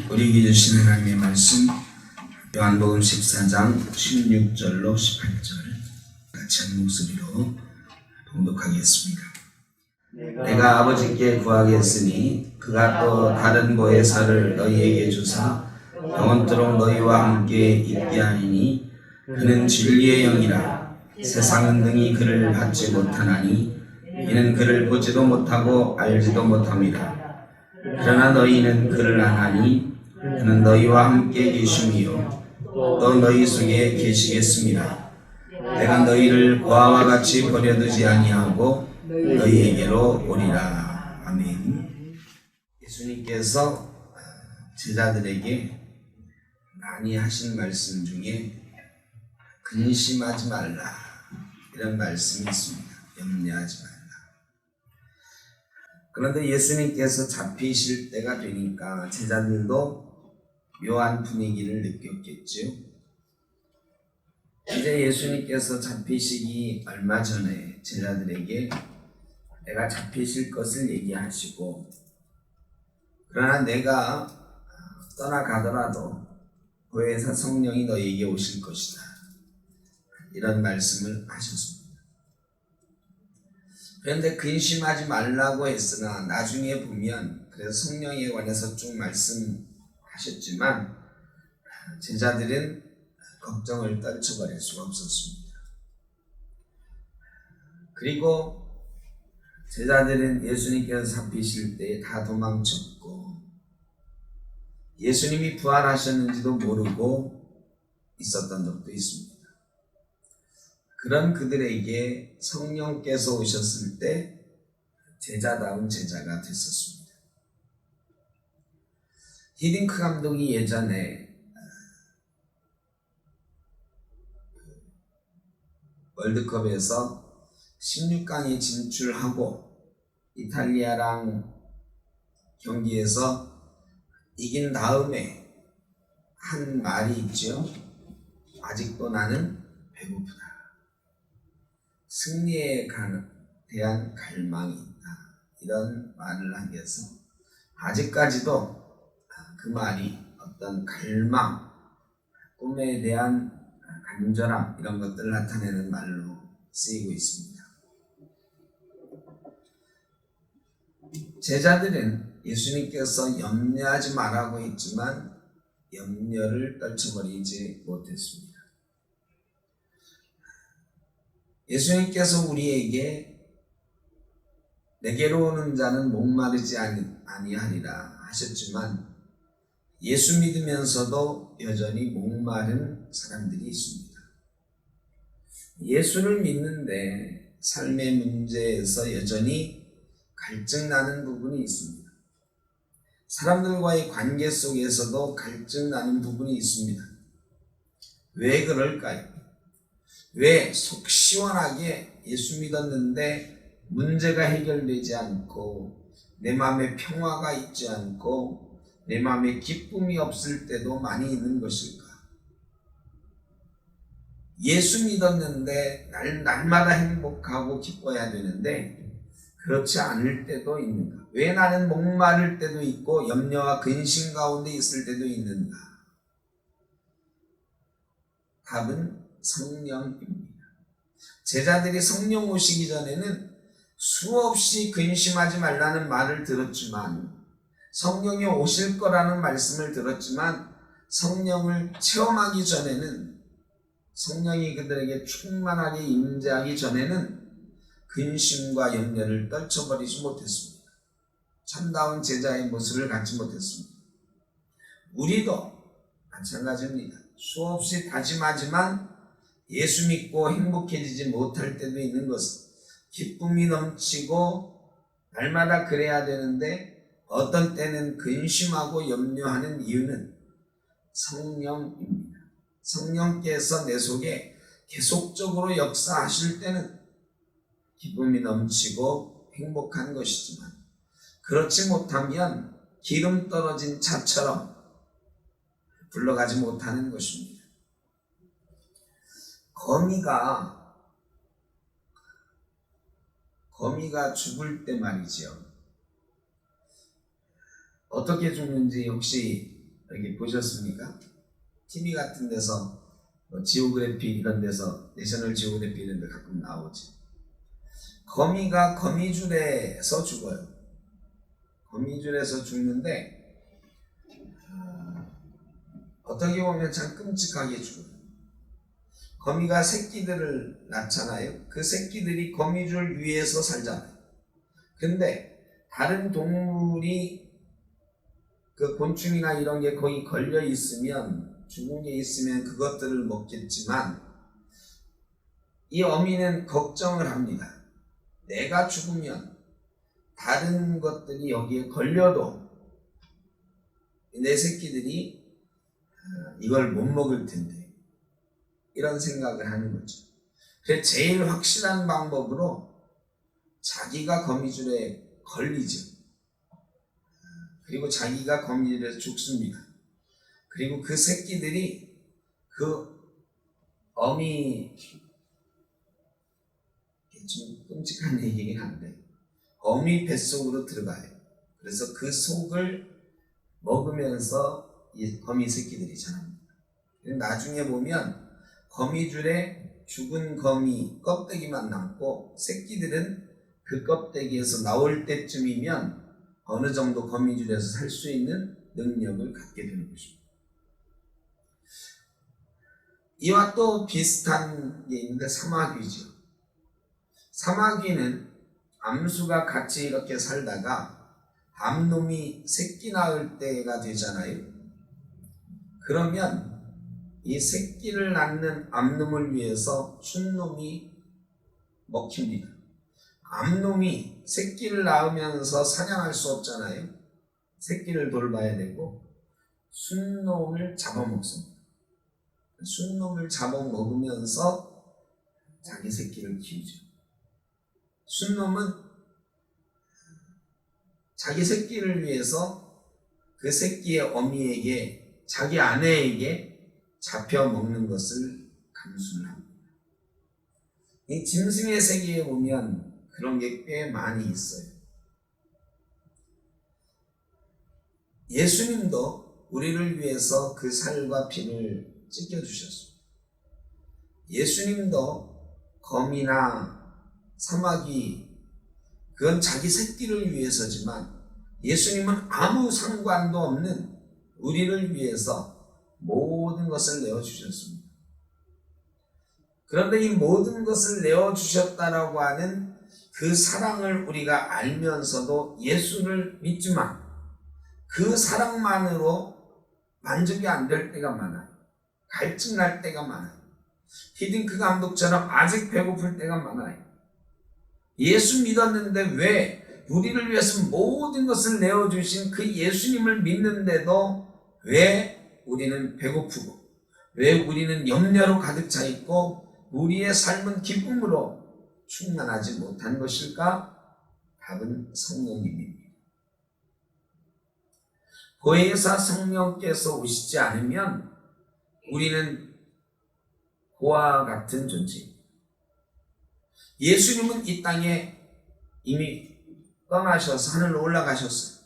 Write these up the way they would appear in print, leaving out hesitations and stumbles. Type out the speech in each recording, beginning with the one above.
우리에게 주신 하나님의 말씀 요한복음 14장 16절로 18절 같이 한 목소리로 봉독하겠습니다. 내가 아버지께 구하겠으니 그가 또 다른 보혜사를 너희에게 주사 영원토록 너희와 함께 있게 하리니 그는 진리의 영이라. 세상은 능히 그를 받지 못하나니 이는 그를 보지도 못하고 알지도 못함이라. 그러나 너희는 그를 아나니 그는 너희와 함께 계심이요 또 너희 속에 계시겠습니다. 내가 너희를 고아와 같이 버려두지 아니하고 너희에게로 오리라. 아멘. 예수님께서 제자들에게 많이 하신 말씀 중에 근심하지 말라 이런 말씀이 있습니다. 염려하지 말라. 그런데 예수님께서 잡히실 때가 되니까 제자들도 묘한 분위기를 느꼈겠죠. 이제 예수님께서 잡히시기 얼마 전에 제자들에게 내가 잡히실 것을 얘기하시고, 그러나 내가 떠나가더라도 보혜사 성령이 너희에게 오실 것이다 이런 말씀을 하셨습니다. 그런데 근심하지 말라고 했으나 나중에 보면 그래서 성령에 관해서 쭉 말씀하셨지만 제자들은 걱정을 떨쳐버릴 수가 없었습니다. 그리고 제자들은 예수님께서 잡히실 때 다 도망쳤고 예수님이 부활하셨는지도 모르고 있었던 적도 있습니다. 그런 그들에게 성령께서 오셨을 때 제자다운 제자가 됐었습니다. 히딩크 감독이 예전에 월드컵에서 16강에 진출하고 이탈리아랑 경기에서 이긴 다음에 한 말이 있죠. 아직도 나는 배고프다. 승리에 대한 갈망이 있다. 이런 말을 하면서 아직까지도 그 말이 어떤 갈망, 꿈에 대한 간절함 이런 것들을 나타내는 말로 쓰이고 있습니다. 제자들은 예수님께서 염려하지 말라고 했지만 염려를 떨쳐버리지 못했습니다. 예수님께서 우리에게 내게로 오는 자는 목마르지 아니하리라 하셨지만 예수 믿으면서도 여전히 목마른 사람들이 있습니다. 예수를 믿는데 삶의 문제에서 여전히 갈증나는 부분이 있습니다. 사람들과의 관계 속에서도 갈증나는 부분이 있습니다. 왜 그럴까요? 왜 속 시원하게 예수 믿었는데 문제가 해결되지 않고 내 마음에 평화가 있지 않고 내 마음에 기쁨이 없을 때도 많이 있는 것일까? 예수 믿었는데 날마다 행복하고 기뻐야 되는데 그렇지 않을 때도 있는가? 왜 나는 목마를 때도 있고 염려와 근심 가운데 있을 때도 있는가? 답은 성령입니다. 제자들이 성령 오시기 전에는 수없이 근심하지 말라는 말을 들었지만 성령이 오실 거라는 말씀을 들었지만 성령을 체험하기 전에는 성령이 그들에게 충만하게 임재하기 전에는 근심과 염려를 떨쳐버리지 못했습니다. 참다운 제자의 모습을 갖지 못했습니다. 우리도 마찬가지입니다. 수없이 다짐하지만 예수 믿고 행복해지지 못할 때도 있는 것은 기쁨이 넘치고 날마다 그래야 되는데 어떤 때는 근심하고 염려하는 이유는 성령입니다. 성령께서 내 속에 계속적으로 역사하실 때는 기쁨이 넘치고 행복한 것이지만 그렇지 못하면 기름 떨어진 차처럼 굴러가지 못하는 것입니다. 거미가 죽을 때 말이죠. 어떻게 죽는지 혹시 여기 보셨습니까? TV 같은 데서 지오그래피 이런 데서 내셔널 지오그래피 이런 데 가끔 나오죠. 거미가 거미줄에서 죽어요. 거미줄에서 죽는데 어떻게 보면 참 끔찍하게 죽어요. 거미가 새끼들을 낳잖아요. 그 새끼들이 거미줄 위에서 살잖아요. 근데 다른 동물이 그 곤충이나 이런 게 거기 걸려 있으면, 죽은 게 있으면 그것들을 먹겠지만 이 어미는 걱정을 합니다. 내가 죽으면 다른 것들이 여기에 걸려도 내 새끼들이 이걸 못 먹을 텐데, 이런 생각을 하는 거죠. 그래서 제일 확실한 방법으로 자기가 거미줄에 걸리죠. 그리고 자기가 거미줄에서 죽습니다. 그리고 그 새끼들이 그 어미, 좀 끔찍한 얘기긴 한데, 어미 뱃속으로 들어가요. 그래서 그 속을 먹으면서 이 거미 새끼들이 자랍니다. 나중에 보면 거미줄에 죽은 거미 껍데기만 남고 새끼들은 그 껍데기에서 나올 때쯤이면 어느 정도 거미줄에서 살 수 있는 능력을 갖게 되는 것입니다. 이와 또 비슷한 게 있는데 사마귀죠. 사마귀는 암수가 같이 이렇게 살다가 암놈이 새끼 낳을 때가 되잖아요. 그러면 이 새끼를 낳는 암놈을 위해서 춘놈이 먹힙니다. 암놈이 새끼를 낳으면서 사냥할 수 없잖아요. 새끼를 돌봐야 되고 순놈을 잡아먹습니다. 순놈을 잡아먹으면서 자기 새끼를 키우죠. 순놈은 자기 새끼를 위해서 그 새끼의 어미에게, 자기 아내에게 잡혀 먹는 것을 감수를 합니다. 이 짐승의 세계에 보면 그런 게 꽤 많이 있어요. 예수님도 우리를 위해서 그 살과 피를 찢겨주셨습니다. 예수님도 거미나 사마귀, 그건 자기 새끼를 위해서지만 예수님은 아무 상관도 없는 우리를 위해서 모든 것을 내어주셨습니다. 그런데 이 모든 것을 내어주셨다라고 하는 그 사랑을 우리가 알면서도 예수를 믿지만 그 사랑만으로 만족이 안 될 때가 많아요. 갈증 날 때가 많아요. 히딩크 감독처럼 아직 배고플 때가 많아요. 예수 믿었는데 왜 우리를 위해서 모든 것을 내어주신 그 예수님을 믿는데도 왜 우리는 배고프고, 왜 우리는 염려로 가득 차 있고 우리의 삶은 기쁨으로 충만하지 못한 것일까? 답은 성령님입니다. 보혜사 성령께서 오시지 않으면 우리는 고와 같은 존재입니다. 예수님은 이 땅에 이미 떠나셔서 하늘로 올라가셨어요.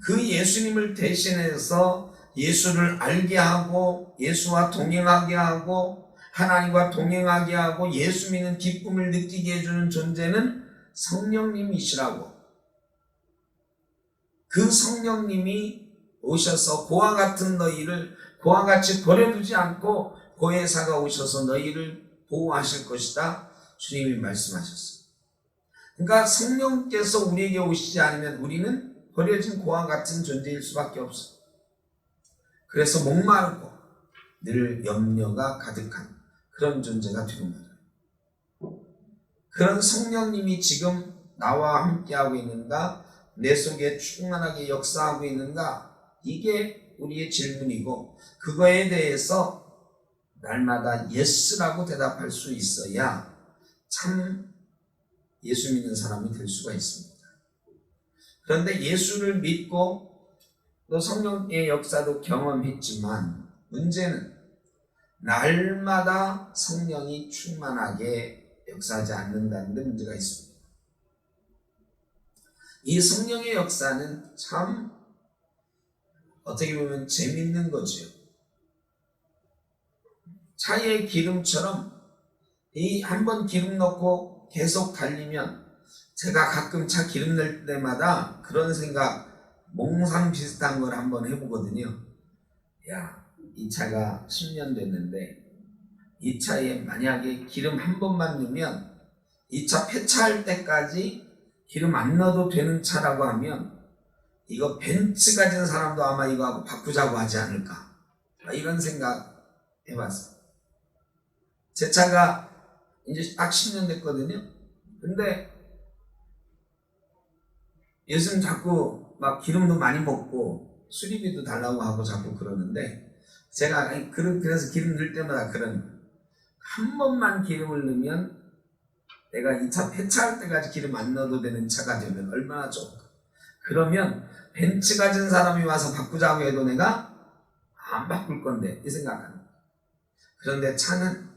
그 예수님을 대신해서 예수를 알게 하고 예수와 동행하게 하고 하나님과 동행하게 하고 예수 믿는 기쁨을 느끼게 해주는 존재는 성령님이시라고. 그 성령님이 오셔서 고와 같은 너희를 고와 같이 버려두지 않고 보혜사가 오셔서 너희를 보호하실 것이다, 주님이 말씀하셨어요. 그러니까 성령께서 우리에게 오시지 않으면 우리는 버려진 고와 같은 존재일 수밖에 없어요. 그래서 목마르고 늘 염려가 가득한 그런 존재가 되는 거예요. 그런 성령님이 지금 나와 함께하고 있는가? 내 속에 충만하게 역사하고 있는가? 이게 우리의 질문이고, 그거에 대해서 날마다 예스라고 대답할 수 있어야 참 예수 믿는 사람이 될 수가 있습니다. 그런데 예수를 믿고 또 성령의 역사도 경험했지만 문제는 날마다 성령이 충만하게 역사하지 않는다는 데 문제가 있습니다. 이 성령의 역사는 참 어떻게 보면 재밌는 거죠. 차에 기름처럼 이 한번 기름 넣고 계속 달리면, 제가 가끔 차 기름 넣을 때마다 그런 생각, 몽상 비슷한 걸 한번 해보거든요. 야, 이 차가 10년 됐는데 이 차에 만약에 기름 한 번만 넣으면 이 차 폐차할 때까지 기름 안 넣어도 되는 차라고 하면, 이거 벤츠 가진 사람도 아마 이거 하고 바꾸자고 하지 않을까, 이런 생각 해봤어요. 제 차가 이제 딱 10년 됐거든요. 근데 요즘 자꾸 막 기름도 많이 먹고 수리비도 달라고 하고 자꾸 그러는데, 제가 그래서 기름 넣을 때마다 그런 거예요. 한 번만 기름을 넣으면 내가 이 차 폐차할 때까지 기름 안 넣어도 되는 차가 되면 얼마나 좋을까. 그러면 벤츠 가진 사람이 와서 바꾸자고 해도 내가 안 바꿀 건데, 이 생각하는 거예요. 그런데 차는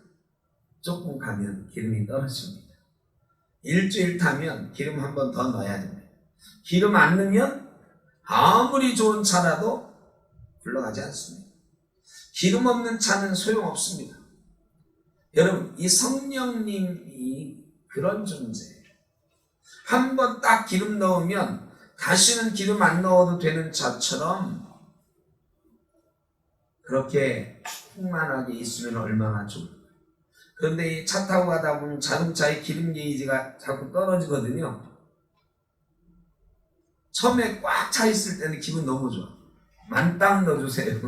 조금 가면 기름이 떨어집니다. 일주일 타면 기름 한 번 더 넣어야 됩니다. 기름 안 넣으면 아무리 좋은 차라도 굴러가지 않습니다. 기름 없는 차는 소용없습니다. 여러분, 이 성령님이 그런 존재예요. 한 번 딱 기름 넣으면 다시는 기름 안 넣어도 되는 차처럼 그렇게 충만하게 있으면 얼마나 좋을까요? 그런데 이 차 타고 가다 보면 자동차의 기름 게이지가 자꾸 떨어지거든요. 처음에 꽉 차 있을 때는 기분 너무 좋아. 만땅 넣어주세요.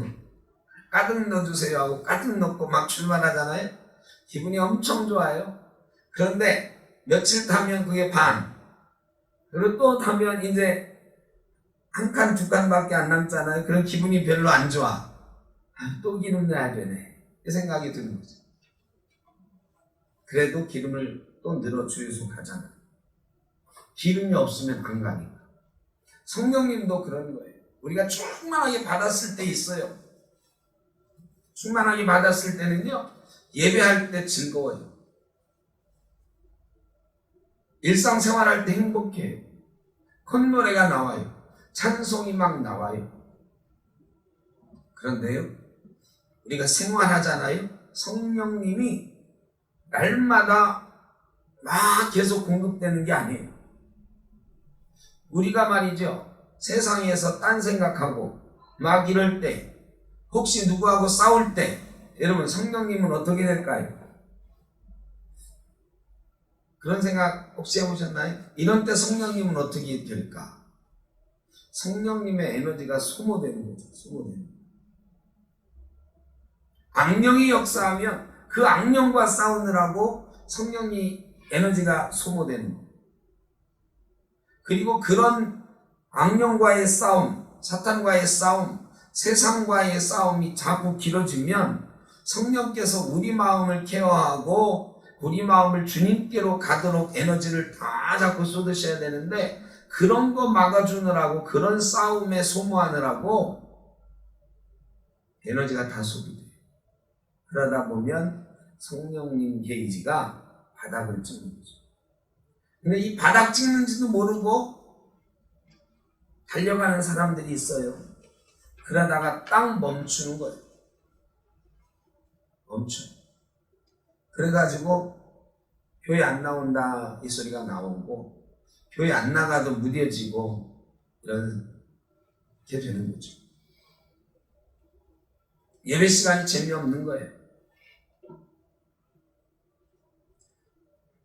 가득 넣어주세요 하고 가득 넣고 막 출발하잖아요. 기분이 엄청 좋아요. 그런데 며칠 타면 그게 반, 그리고 또 타면 이제 한 칸, 두 칸밖에 안 남잖아요. 그런 기분이 별로 안 좋아. 또 기름 넣어야 되네, 이 생각이 드는 거죠. 그래도 기름을 또 늘어 주유소 가잖아요. 기름이 없으면 안 가니까. 성령님도 그런 거예요. 우리가 충만하게 받았을 때 있어요. 충만하게 받았을 때는요, 예배할 때 즐거워요. 일상생활할 때 행복해요. 콧노래가 나와요. 찬송이 막 나와요. 그런데요, 우리가 생활하잖아요. 성령님이 날마다 막 계속 공급되는 게 아니에요. 우리가 말이죠, 세상에서 딴 생각하고 막 이럴 때, 혹시 누구하고 싸울 때, 여러분 성령님은 어떻게 될까요? 그런 생각 혹시 해보셨나요? 이런 때 성령님은 어떻게 될까? 성령님의 에너지가 소모되는 거죠. 소모되는 거죠. 악령이 역사하면 그 악령과 싸우느라고 성령이 에너지가 소모되는 거예요. 그리고 그런 악령과의 싸움, 사탄과의 싸움, 세상과의 싸움이 자꾸 길어지면 성령께서 우리 마음을 케어하고 우리 마음을 주님께로 가도록 에너지를 다 자꾸 쏟으셔야 되는데, 그런 거 막아주느라고, 그런 싸움에 소모하느라고 에너지가 다 소비돼요. 그러다 보면 성령님 게이지가 바닥을 찍는 거죠. 근데 이 바닥 찍는지도 모르고 달려가는 사람들이 있어요. 그러다가 딱 멈추는 거예요. 멈춰요. 그래가지고 교회 안 나온다 이 소리가 나오고, 교회 안 나가도 무뎌지고, 이렇게 되는 거죠. 예배 시간이 재미없는 거예요.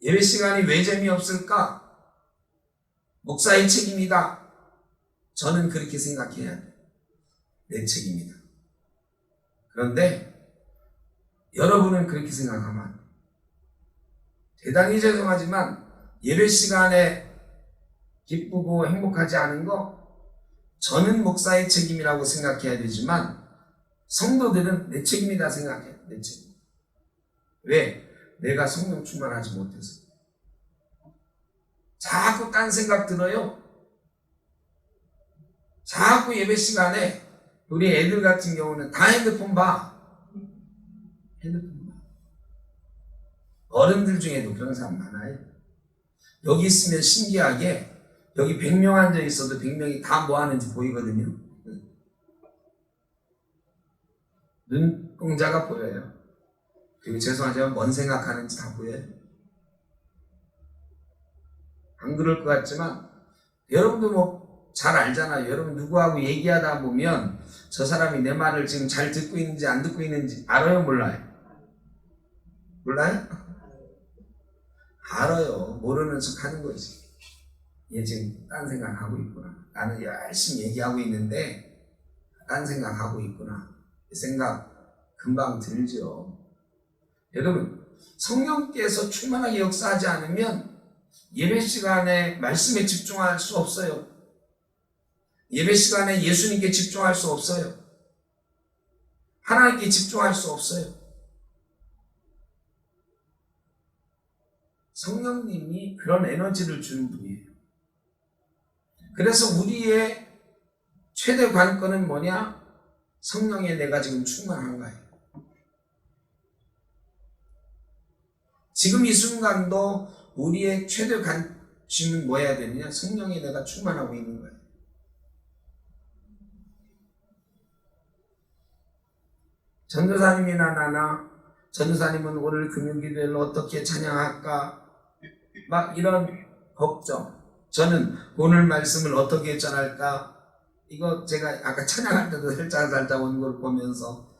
예배 시간이 왜 재미없을까? 목사의 책임이다. 저는 그렇게 생각해야 돼요. 내 책임이다. 그런데 여러분은 그렇게 생각하면 안 돼요. 대단히 죄송하지만 예배 시간에 기쁘고 행복하지 않은 거, 저는 목사의 책임이라고 생각해야 되지만 성도들은 내 책임이다 생각해요. 내 책임. 왜? 내가 성령 충만하지 못해서. 자꾸 딴 생각 들어요. 자꾸 예배 시간에 우리 애들 같은 경우는 다 핸드폰 봐. 핸드폰 봐. 어른들 중에도 그런 사람 많아요. 여기 있으면 신기하게 여기 100명 앉아 있어도 100명이 다 뭐 하는지 보이거든요. 눈동자가 보여요. 그리고 죄송하지만 뭔 생각하는지 다 보여요. 안 그럴 것 같지만 여러분도 뭐 잘 알잖아요. 여러분 누구하고 얘기하다 보면 저 사람이 내 말을 지금 잘 듣고 있는지 안 듣고 있는지 알아요? 몰라요? 몰라요? 알아요. 모르는 척 하는 거지. 얘 지금 딴 생각하고 있구나. 나는 열심히 얘기하고 있는데 딴 생각하고 있구나. 이 생각 금방 들죠. 여러분, 성령께서 충만하게 역사하지 않으면 예배 시간에 말씀에 집중할 수 없어요. 예배 시간에 예수님께 집중할 수 없어요. 하나님께 집중할 수 없어요. 성령님이 그런 에너지를 주는 분이에요. 그래서 우리의 최대 관건은 뭐냐? 성령에 내가 지금 충만한가요? 지금 이 순간도 우리의 최대 관심은 뭐 해야 되느냐? 성령에 내가 충만하고 있는 거예요. 전도사님이나 나나, 전도사님은 오늘 금요기도를 어떻게 찬양할까? 막 이런 걱정. 저는 오늘 말씀을 어떻게 전할까? 이거 제가 아까 찬양할 때도 살짝 온 걸 보면서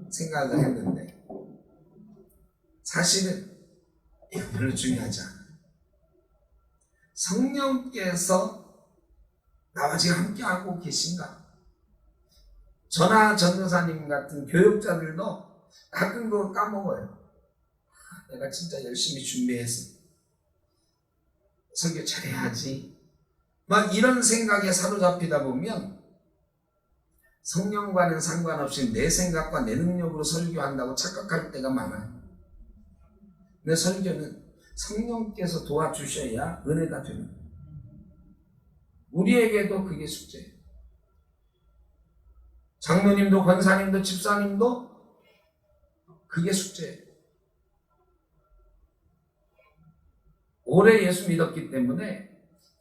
생각을 했는데 사실은 이거 별로 중요하지 않아요. 성령께서 나와 지금 함께하고 계신가? 저나 전도사님 같은 교육자들도 가끔 그거 까먹어요. 내가 진짜 열심히 준비해서 설교 잘해야지. 막 이런 생각에 사로잡히다 보면 성령과는 상관없이 내 생각과 내 능력으로 설교한다고 착각할 때가 많아요. 내 설교는 성령께서 도와주셔야 은혜가 되는 거예요. 우리에게도 그게 숙제예요. 장로님도 권사님도 집사님도 그게 숙제예요. 오래 예수 믿었기 때문에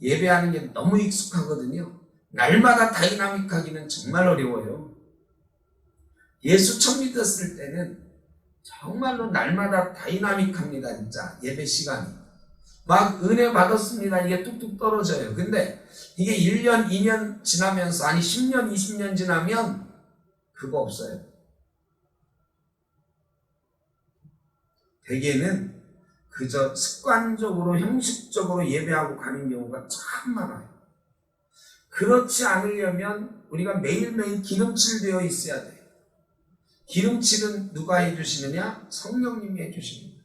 예배하는 게 너무 익숙하거든요. 날마다 다이나믹하기는 정말 어려워요. 예수 처음 믿었을 때는 정말로 날마다 다이나믹합니다. 진짜 예배 시간이 막 은혜 받았습니다. 이게 뚝뚝 떨어져요. 근데 이게 1년 2년 지나면서 아니 10년 20년 지나면 그거 없어요. 대개는 그저 습관적으로 형식적으로 예배하고 가는 경우가 참 많아요. 그렇지 않으려면 우리가 매일매일 기름칠 되어 있어야 돼요. 기름칠은 누가 해주시느냐? 성령님이 해주십니다.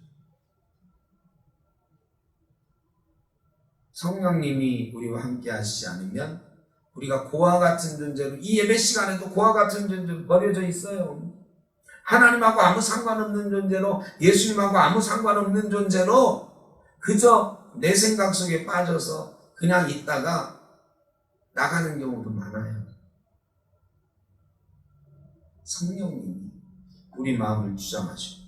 성령님이 우리와 함께 하시지 않으면 우리가 고아 같은 존재로 이 예배 시간에도 고아 같은 존재로 버려져 있어요. 하나님하고 아무 상관없는 존재로 예수님하고 아무 상관없는 존재로 그저 내 생각 속에 빠져서 그냥 있다가 나가는 경우도 많아요. 성령님이 우리 마음을 주장하시고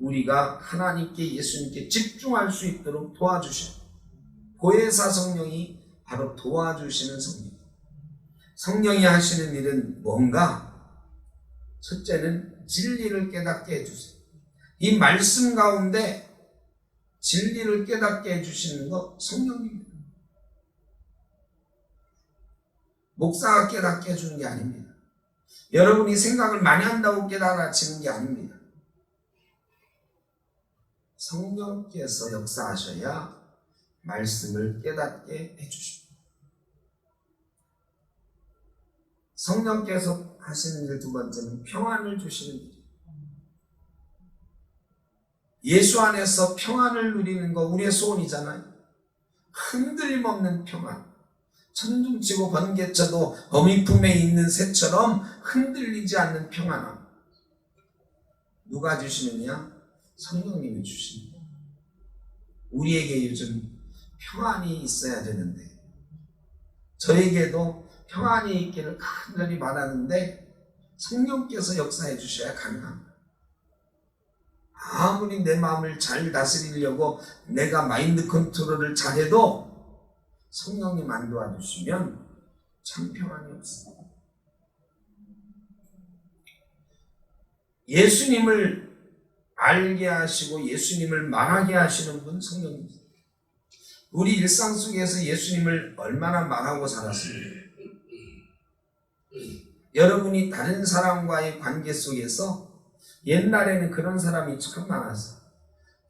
우리가 하나님께 예수님께 집중할 수 있도록 도와주셔요. 보혜사 성령이 바로 도와주시는 성령. 성령이 하시는 일은 뭔가? 첫째는 진리를 깨닫게 해주세요. 이 말씀 가운데 진리를 깨닫게 해주시는 것 성령입니다. 목사가 깨닫게 해주는 게 아닙니다. 여러분이 생각을 많이 한다고 깨달아지는 게 아닙니다. 성령께서 역사하셔야 말씀을 깨닫게 해주십니다. 성령께서 하시는 일 두 번째는 평안을 주시는 일이에요. 예수 안에서 평안을 누리는 거 우리의 소원이잖아요. 흔들림 없는 평안. 천둥치고 번개쳐도 어미 품에 있는 새처럼 흔들리지 않는 평안함. 누가 주시느냐? 성령님이 주십니다. 우리에게 요즘 평안이 있어야 되는데 저에게도 평안이 있기를 간절히 바라는데 성령께서 역사해 주셔야 가능합니다. 아무리 내 마음을 잘 다스리려고 내가 마인드 컨트롤을 잘해도 성령님 안 도와주시면 참 평안이 없습니다. 예수님을 알게 하시고 예수님을 말하게 하시는 분 성령입니다. 우리 일상 속에서 예수님을 얼마나 말하고 살았습니까? 여러분이 다른 사람과의 관계 속에서 옛날에는 그런 사람이 참 많았어.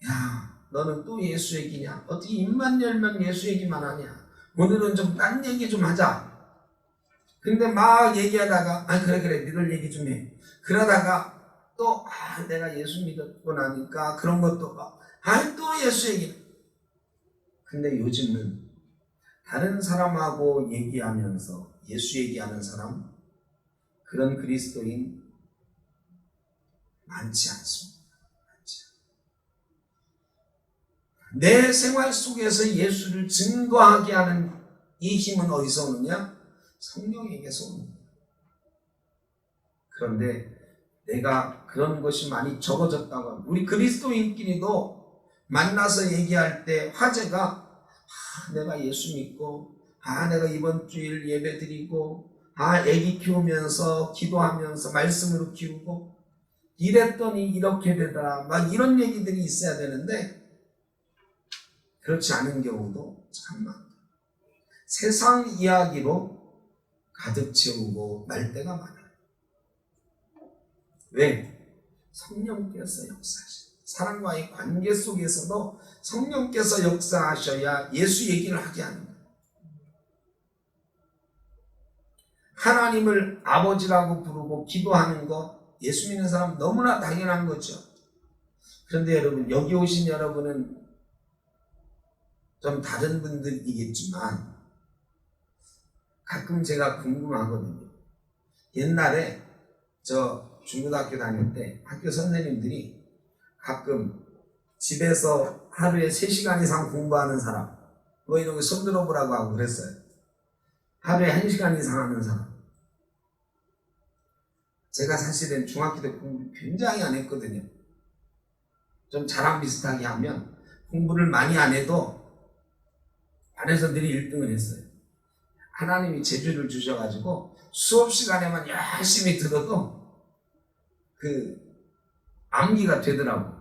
야, 너는 또 예수 얘기냐? 어떻게 입만 열면 예수 얘기만 하냐? 오늘은 좀 딴 얘기 좀 하자. 근데 막 얘기하다가 그래 니들 얘기 좀 해. 그러다가 또 내가 예수 믿었고 나니까 그런 것도 또 예수 얘기. 근데 요즘은 다른 사람하고 얘기하면서 예수 얘기하는 사람, 그런 그리스도인 많지 않습니다. 내 생활 속에서 예수를 증거하게 하는 이 힘은 어디서 오느냐? 성령에게서 옵니다. 그런데 내가 그런 것이 많이 적어졌다고 합니다. 우리 그리스도인끼리도 만나서 얘기할 때 화제가 내가 예수 믿고 내가 이번 주일 예배 드리고 애기 키우면서 기도하면서 말씀으로 키우고 이랬더니 이렇게 되더라 막 이런 얘기들이 있어야 되는데 그렇지 않은 경우도 참 많다. 세상 이야기로 가득 채우고 말 때가 많아요. 왜? 성령께서 역사하셔요. 사람과의 관계 속에서도 성령께서 역사하셔야 예수 얘기를 하게 하는 거예요. 하나님을 아버지라고 부르고 기도하는 것 예수 믿는 사람 너무나 당연한 거죠. 그런데 여러분 여기 오신 여러분은 좀 다른 분들이겠지만 가끔 제가 궁금하거든요. 옛날에 저 중고등학교 다닐 때 학교 선생님들이 가끔 집에서 하루에 3시간 이상 공부하는 사람 뭐 이런 거 손 들어보라고 하고 그랬어요. 하루에 1시간 이상 하는 사람. 제가 사실은 중학교 때 공부 굉장히 안 했거든요. 좀 저랑 비슷하게 하면 공부를 많이 안 해도 반에서 늘 1등을 했어요. 하나님이 재주를 주셔가지고 수업 시간에만 열심히 들어도 그 암기가 되더라고.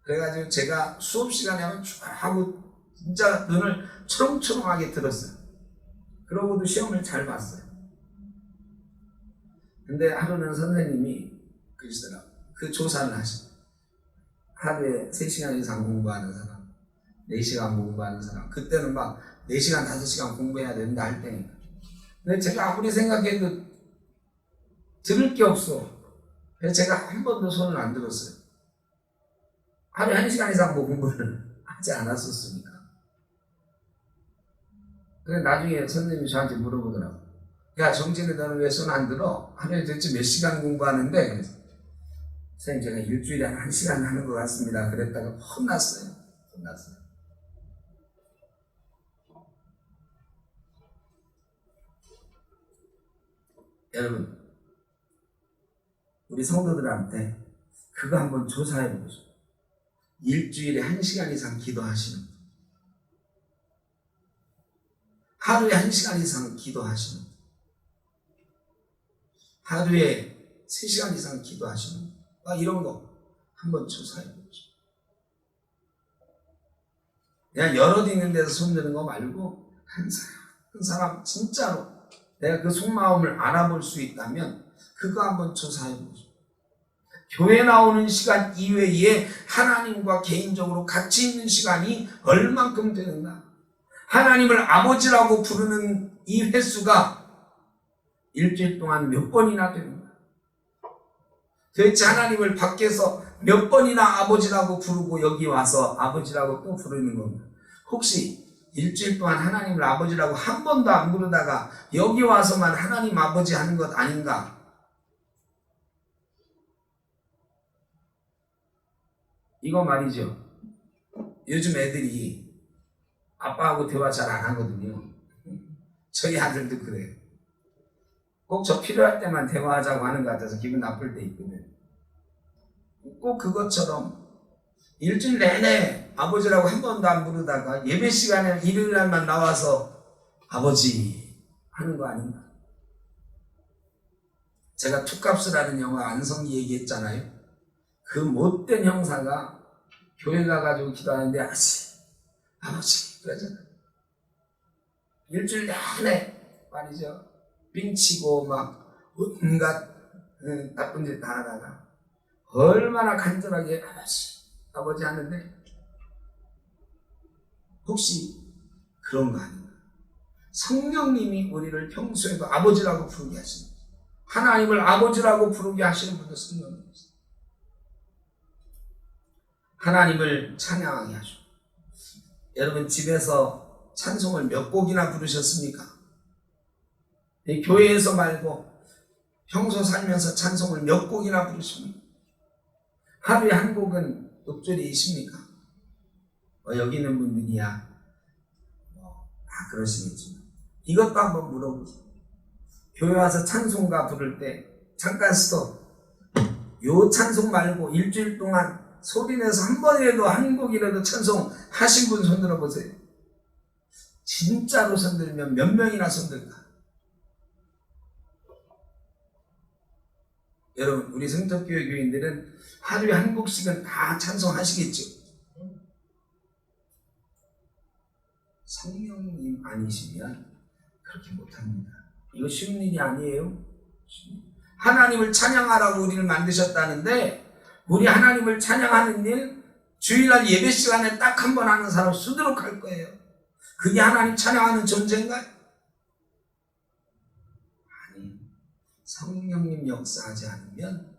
그래가지고 제가 수업 시간에 하면 쭉 하고 진짜 눈을 초롱초롱하게 들었어요. 그러고도 시험을 잘 봤어요. 근데 하루는 선생님이 그러시더라고요. 그 조사를 하시고 하루에 3시간 이상 공부하는 사람, 4시간 공부하는 사람, 그때는 막 4시간, 5시간 공부해야 된다 할 때니까. 근데 제가 아무리 생각해도 들을 게 없어. 그래서 제가 한 번도 손을 안 들었어요. 하루에 1시간 이상 뭐 공부를 하지 않았었으니까. 그래서 나중에 선생님이 저한테 물어보더라고요. 야, 정진이 너는 왜 손 안 들어? 하루에 도대체 몇 시간 공부하는데? 그래서 선생님 제가 일주일에 한 1시간 하는 것 같습니다. 그랬다가 혼났어요. 여러분, 우리 성도들한테 그거 한번 조사해 보죠. 일주일에 1시간 이상 기도하시는 분. 하루에 1시간 이상 기도하시는 분. 하루에 3시간 이상 기도하시는 분. 이런 거 한번 조사해 보죠. 그냥 여럿 있는 데서 손드는 거 말고 한 사람 진짜로 내가 그 속마음을 알아볼 수 있다면 그거 한번 조사해 보죠. 교회 나오는 시간 이외에 하나님과 개인적으로 같이 있는 시간이 얼만큼 되는가? 하나님을 아버지라고 부르는 이 횟수가 일주일 동안 몇 번이나 되는가? 도대체 하나님을 밖에서 몇 번이나 아버지라고 부르고 여기 와서 아버지라고 또 부르는 건가? 혹시 일주일 동안 하나님을 아버지라고 한 번도 안 부르다가 여기 와서만 하나님 아버지 하는 것 아닌가? 이거 말이죠. 요즘 애들이 아빠하고 대화 잘 안 하거든요. 저희 아들도 그래요. 꼭 저 필요할 때만 대화하자고 하는 것 같아서 기분 나쁠 때 있거든. 꼭 그것처럼 일주일 내내 아버지라고 한 번도 안 부르다가 예배 시간에 일요일 날만 나와서 아버지 하는 거 아닌가? 제가 투캅스라는 영화 안성기 얘기했잖아요. 그 못된 형사가 교회 가가지고 기도하는데 아버지 그러잖아요. 일주일 내내 말이죠. 삥치고 막 온갖 나쁜 짓 다 하다가 얼마나 간절하게 아버지 하는데 혹시 그런 거 아닌가? 성령님이 우리를 평소에도 아버지라고 부르게 하시는 거예요. 하나님을 아버지라고 부르게 하시는 분도 성령님이세요. 하나님을 찬양하게 하죠. 여러분 집에서 찬송을 몇 곡이나 부르셨습니까? 교회에서 말고 평소 살면서 찬송을 몇 곡이나 부르십니까? 하루에 한 곡은 읊조리이십니까? 여기 있는 분들이야 그러시겠지만 이것도 한번 물어보세요. 교회 와서 찬송가 부를 때 잠깐 스톱. 요 찬송 말고 일주일 동안 소리내서 한 번이라도 한 곡이라도 찬송 하신 분 손들어 보세요. 진짜로 손들면 몇 명이나 손들까? 여러분 우리 성덕교회 교인들은 하루에 한 곡씩은 다 찬송하시겠죠? 성령님 아니시면 그렇게 못합니다. 이거 쉬운 일이 아니에요. 하나님을 찬양하라고 우리를 만드셨다는데 우리 하나님을 찬양하는 일 주일날 예배 시간에 딱 한 번 하는 사람 수두룩 할 거예요. 그게 하나님 찬양하는 존재인가요? 아니, 성령님 역사하지 않으면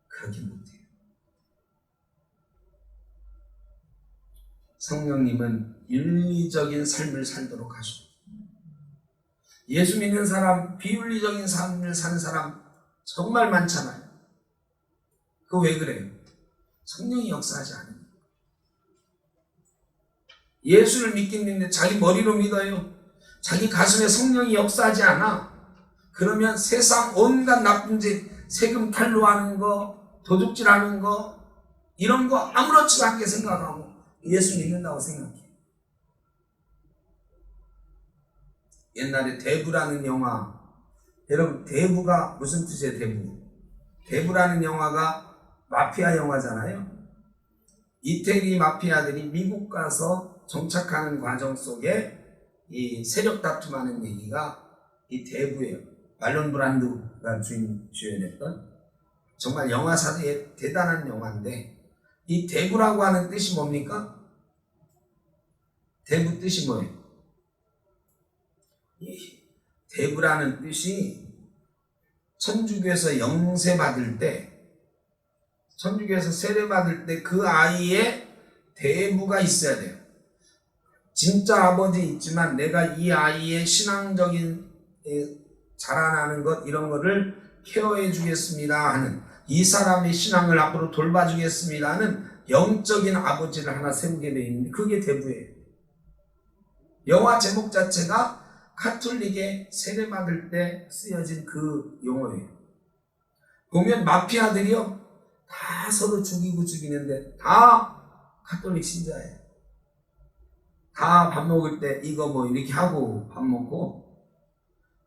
그렇게 못해요. 성령님은 윤리적인 삶을 살도록 하시고 예수 믿는 사람, 비윤리적인 삶을 사는 사람 정말 많잖아요. 그거 왜 그래요? 성령이 역사하지 않아요. 예수를 믿긴 믿는데 자기 머리로 믿어요. 자기 가슴에 성령이 역사하지 않아. 그러면 세상 온갖 나쁜 짓, 세금 탈루하는 거, 도둑질하는 거 이런 거 아무렇지도 않게 생각하고 예수 믿는다고 생각해. 옛날에 대부라는 영화, 여러분 대부가 무슨 뜻이에요? 대부라는 영화가 마피아 영화잖아요. 이태리 마피아들이 미국 가서 정착하는 과정 속에 이 세력 다툼하는 얘기가 이 대부예요. 말론 브란도가 주연했던 정말 영화사에 대단한 영화인데 이 대부라고 하는 뜻이 뭡니까? 대부 뜻이 뭐예요? 대부라는 뜻이 천주교에서 영세 받을 때, 천주교에서 세례 받을 때 그 아이의 대부가 있어야 돼요. 진짜 아버지 있지만 내가 이 아이의 신앙적인 자라나는 것 이런 거를 케어해 주겠습니다 하는, 이 사람의 신앙을 앞으로 돌봐주겠습니다 하는 영적인 아버지를 하나 세우게 되어 있는데 그게 대부예요. 영화 제목 자체가 카톨릭에 세례받을 때 쓰여진 그 용어예요. 보면 마피아들이요 다 서로 죽이는데 다 카톨릭 신자예요. 다 밥 먹을 때 이거 뭐 이렇게 하고 밥 먹고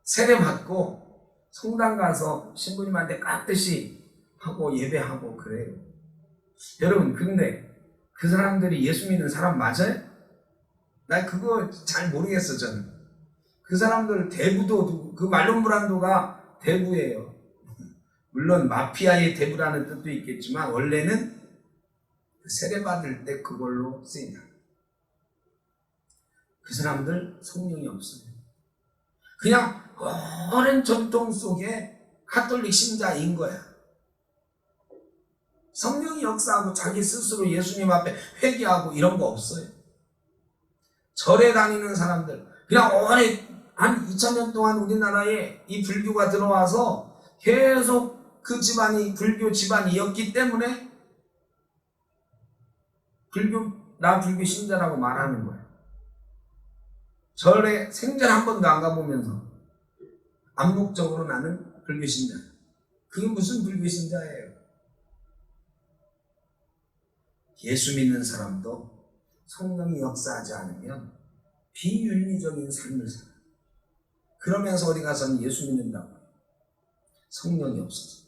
세례받고 성당 가서 신부님한테 깍듯이 하고 예배하고 그래요. 여러분 근데 그 사람들이 예수 믿는 사람 맞아요? 나 그거 잘 모르겠어. 저는 그 사람들 대부도 그 말론 브란도가 대부예요. 물론 마피아의 대부라는 뜻도 있겠지만 원래는 세례받을 때 그걸로 쓰인다. 그 사람들 성령이 없어요. 그냥 오랜 전통 속에 카톨릭 신자인 거야. 성령이 역사하고 자기 스스로 예수님 앞에 회개하고 이런 거 없어요. 절에 다니는 사람들 그냥 오래 한 2000년 동안 우리나라에 이 불교가 들어와서 계속 그 집안이 불교 집안이었기 때문에 나 불교 신자라고 말하는 거예요. 절에 생전 한 번도 안 가보면서 암묵적으로 나는 불교 신자. 그게 무슨 불교 신자예요? 예수 믿는 사람도 성령이 역사하지 않으면 비윤리적인 삶을 살아요. 그러면서 어디 가서는 예수 믿는다고 해요. 성령이 없어서.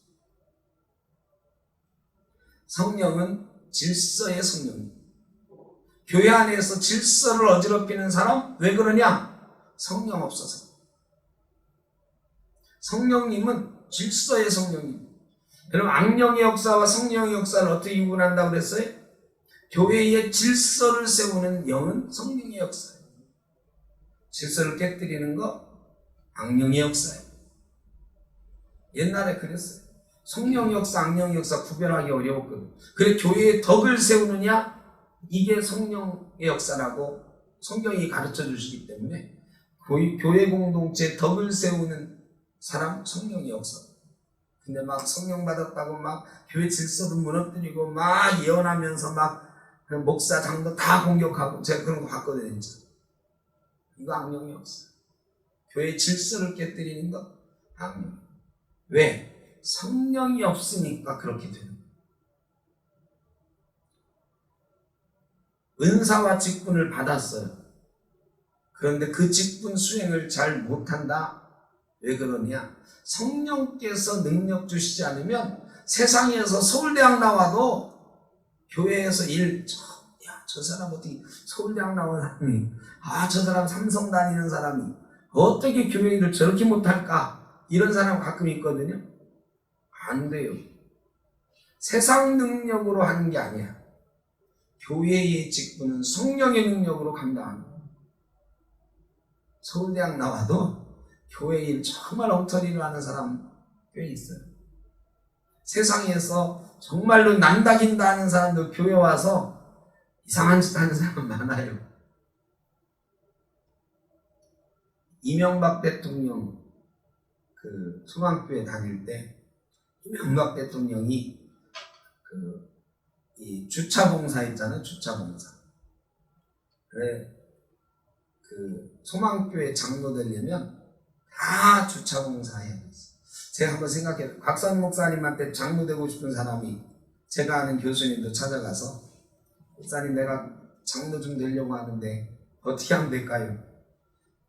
성령은 질서의 성령입니다. 교회 안에서 질서를 어지럽히는 사람 왜 그러냐? 성령 없어서. 성령님은 질서의 성령입니다. 여러분 악령의 역사와 성령의 역사를 어떻게 구분한다고 그랬어요? 교회의 질서를 세우는 영은 성령의 역사예요. 질서를 깨뜨리는 거 악령의 역사예요. 옛날에 그랬어요. 성령 역사, 악령 역사 구별하기 어려웠거든. 그래 교회의 덕을 세우느냐? 이게 성령의 역사라고 성경이 가르쳐 주시기 때문에 교회 공동체 덕을 세우는 사람 성령의 역사. 근데 막 성령 받았다고 막 교회 질서도 무너뜨리고 막 예언하면서 막 목사 장도 다 공격하고 제가 그런 거 봤거든요. 진짜. 이거 악령의 역사. 교회 질서를 깨뜨리는 거 악령. 왜? 성령이 없으니까 그렇게 되는 거예요. 은사와 직분을 받았어요. 그런데 그 직분 수행을 잘 못한다. 왜 그러냐? 성령께서 능력 주시지 않으면 세상에서 서울대학 나와도 교회에서 저 사람 어떻게 서울대학 나온 사람이 저 사람 삼성 다니는 사람이 어떻게 교회 일을 저렇게 못할까? 이런 사람 가끔 있거든요. 안 돼요. 세상 능력으로 하는 게 아니야. 교회의 직분은 성령의 능력으로 감당하는 거예요. 서울대학 나와도 교회 일 정말 엉터리를 하는 사람 꽤 있어요. 세상에서 정말로 난다긴다 하는 사람도 교회 와서 이상한 짓 하는 사람 많아요. 이명박 대통령 소망교회 다닐 때 이명박 대통령이 이 주차봉사 있잖아요. 주차봉사. 그래 소망교회 장로 되려면 다 주차봉사 해야 됐어요. 제가 한번 생각해요. 곽선 목사님한테 장로 되고 싶은 사람이 제가 아는 교수님도 찾아가서 목사님 내가 장로 좀 되려고 하는데 어떻게 하면 될까요?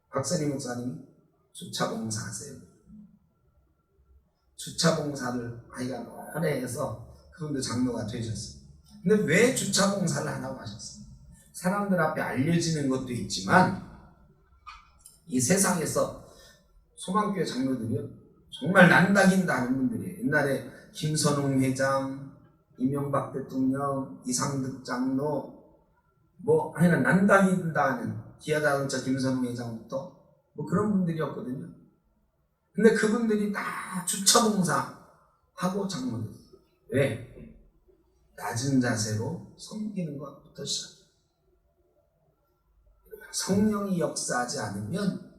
곽선임 목사님이 주차봉사 하세요. 주차봉사를 아이가 오래 해서 그분도 장로가 되셨어요. 근데 왜 주차봉사를 하라고 하셨어요? 사람들 앞에 알려지는 것도 있지만 이 세상에서 소망교회 장로들이요 정말 난다긴다 하는 분들이에요. 옛날에 김선홍 회장, 이명박 대통령, 이상득 장로 하여간 난다긴다 하는 기아자동차 김선홍 회장부터 그런 분들이었거든요. 근데 그분들이 다 주차봉사하고 장로들. 왜? 낮은 자세로 섬기는 것부터 시작해요. 성령이 역사하지 않으면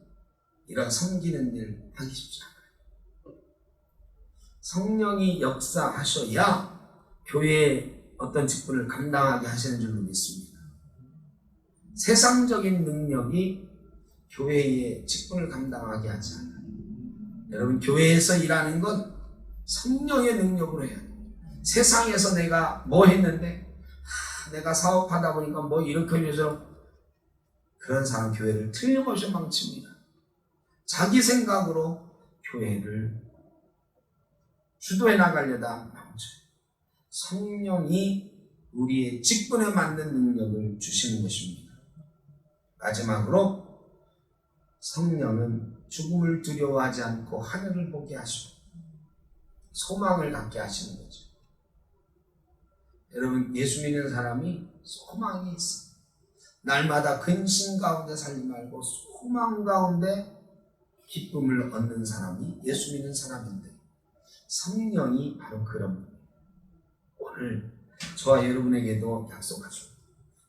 이런 섬기는 일 하기 쉽지 않아요. 성령이 역사하셔야 교회의 어떤 직분을 감당하게 하시는 줄로 믿습니다. 세상적인 능력이 교회의 직분을 감당하게 하지 않아요. 여러분 교회에서 일하는 건 성령의 능력으로 해야 돼요. 세상에서 내가 뭐 했는데 내가 사업하다 보니까 이렇게 해서 그런 사람 교회를 틀림없이 망칩니다. 자기 생각으로 교회를 주도해 나가려다 망쳐요. 성령이 우리의 직분에 맞는 능력을 주시는 것입니다. 마지막으로 성령은 죽음을 두려워하지 않고 하늘을 보게 하시고 소망을 갖게 하시는 거죠. 여러분 예수 믿는 사람이 소망이 있어요. 날마다 근심 가운데 살지 말고 소망 가운데 기쁨을 얻는 사람이 예수 믿는 사람인데 성령이 바로 그런 분이에요. 오늘 저와 여러분에게도 약속하죠.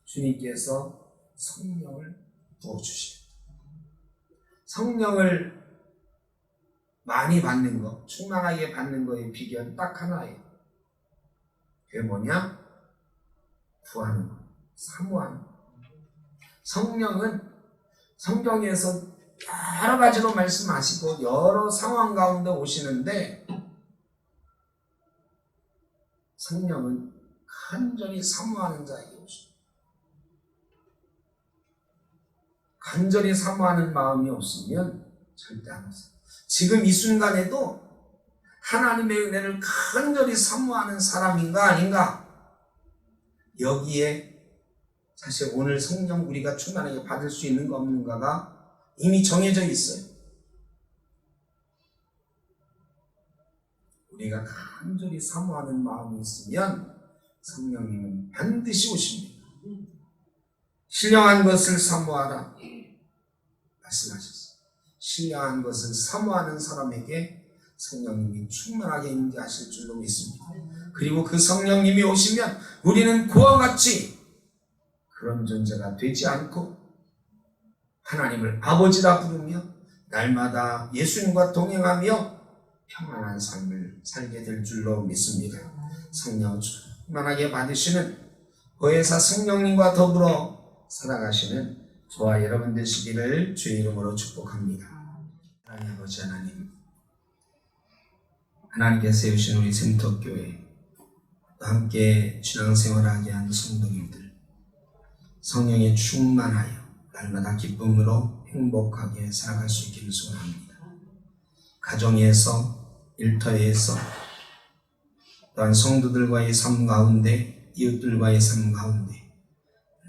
주님께서 성령을 부어주십니다. 성령을 많이 받는 것, 충만하게 받는 것의 비결은 딱 하나예요. 그게 뭐냐? 구하는 것, 사모하는 것. 성령은 성경에서 여러 가지로 말씀하시고 여러 상황 가운데 오시는데 성령은 간절히 사모하는 자에게 오십니다. 간절히 사모하는 마음이 없으면 절대 안 오세요. 지금 이 순간에도 하나님의 은혜를 간절히 사모하는 사람인가 아닌가? 여기에 사실 오늘 성령 우리가 충만하게 받을 수 있는가 없는가가 이미 정해져 있어요. 우리가 간절히 사모하는 마음이 있으면 성령님은 반드시 오십니다. 신령한 것을 사모하라 말씀하셨어요. 신령한 것을 사모하는 사람에게 성령님이 충만하게 임재하실 줄로 믿습니다. 그리고 그 성령님이 오시면 우리는 그와 같이 그런 존재가 되지 않고 하나님을 아버지라 부르며 날마다 예수님과 동행하며 평안한 삶을 살게 될 줄로 믿습니다. 성령 충만하게 받으시는 보혜사 성령님과 더불어 살아가시는 저와 여러분 되시기를 주의 이름으로 축복합니다. 하나님 아버지 하나님, 하나님께서 세우신 우리 센터교회 함께 신앙생활하게 한 성도님들 성령에 충만하여 날마다 기쁨으로 행복하게 살아갈 수 있기를 소원합니다. 가정에서, 일터에서, 또한 성도들과의 삶 가운데, 이웃들과의 삶 가운데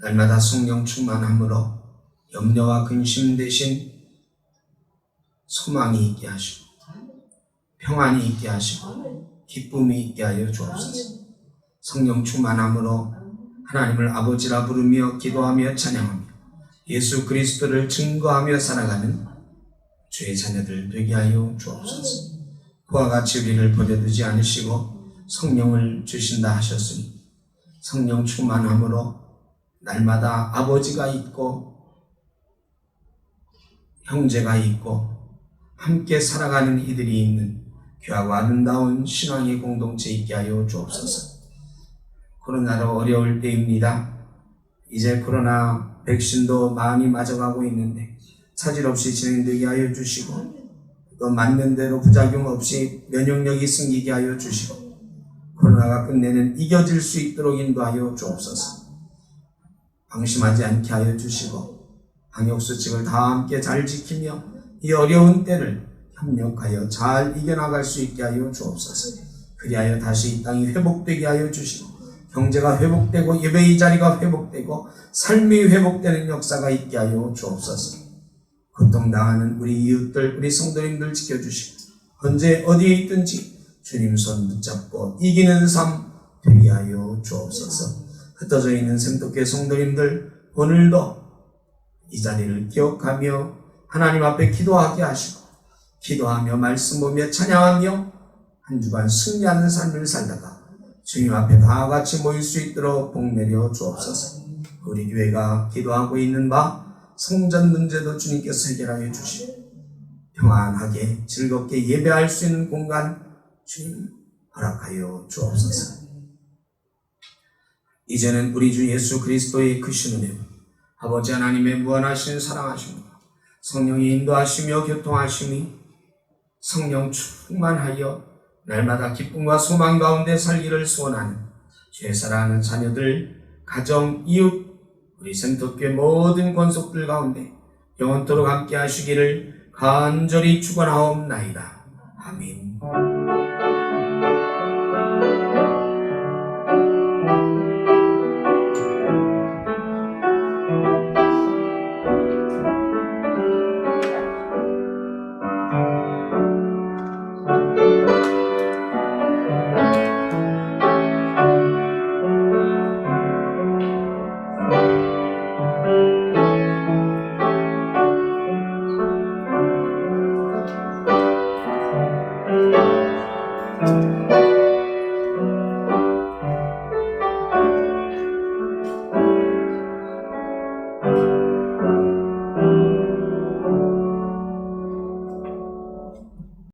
날마다 성령 충만함으로 염려와 근심 대신 소망이 있게 하시고 평안이 있게 하시고 기쁨이 있게 하여 주옵소서. 성령 충만함으로 하나님을 아버지라 부르며 기도하며 찬양하며 예수 그리스도를 증거하며 살아가는 주의 자녀들 되게 하여 주옵소서. 그와 같이 우리를 버려두지 않으시고 성령을 주신다 하셨으니 성령 충만함으로 날마다 아버지가 있고 형제가 있고 함께 살아가는 이들이 있는 귀하고 아름다운 신앙의 공동체 있게 하여 주옵소서. 코로나로 어려울 때입니다. 이제 코로나 백신도 많이 맞아가고 있는데 차질 없이 진행되게 하여 주시고 또 맞는 대로 부작용 없이 면역력이 생기게 하여 주시고 코로나가 끝내는 이겨질 수 있도록 인도하여 주옵소서. 방심하지 않게 하여 주시고 방역수칙을 다 함께 잘 지키며 이 어려운 때를 협력하여 잘 이겨나갈 수 있게 하여 주옵소서. 그리하여 다시 이 땅이 회복되게 하여 주시고 경제가 회복되고 예배의 자리가 회복되고 삶이 회복되는 역사가 있게 하여 주옵소서. 고통당하는 우리 이웃들, 우리 성도님들 지켜주시고 언제 어디에 있든지 주님 손 붙잡고 이기는 삶 되게 하여 주옵소서. 흩어져 있는 생독교 성도님들 오늘도 이 자리를 기억하며 하나님 앞에 기도하게 하시고 기도하며 말씀 보며 찬양하며 한 주간 승리하는 삶을 살다가 주님 앞에 다 같이 모일 수 있도록 복 내려 주옵소서. 우리 교회가 기도하고 있는 바 성전 문제도 주님께서 해결하여 주시고 평안하게 즐겁게 예배할 수 있는 공간 주님 허락하여 주옵소서. 이제는 우리 주 예수 그리스도의 크신 은혜와 아버지 하나님의 무한하신 사랑하심과 성령이 인도하시며 교통하심이 성령 충만하여 날마다 기쁨과 소망 가운데 살기를 소원하는 죄 사랑하는 자녀들, 가정, 이웃, 우리 센터교회 모든 권속들 가운데 영원토록 함께 하시기를 간절히 축원하옵나이다. 아멘.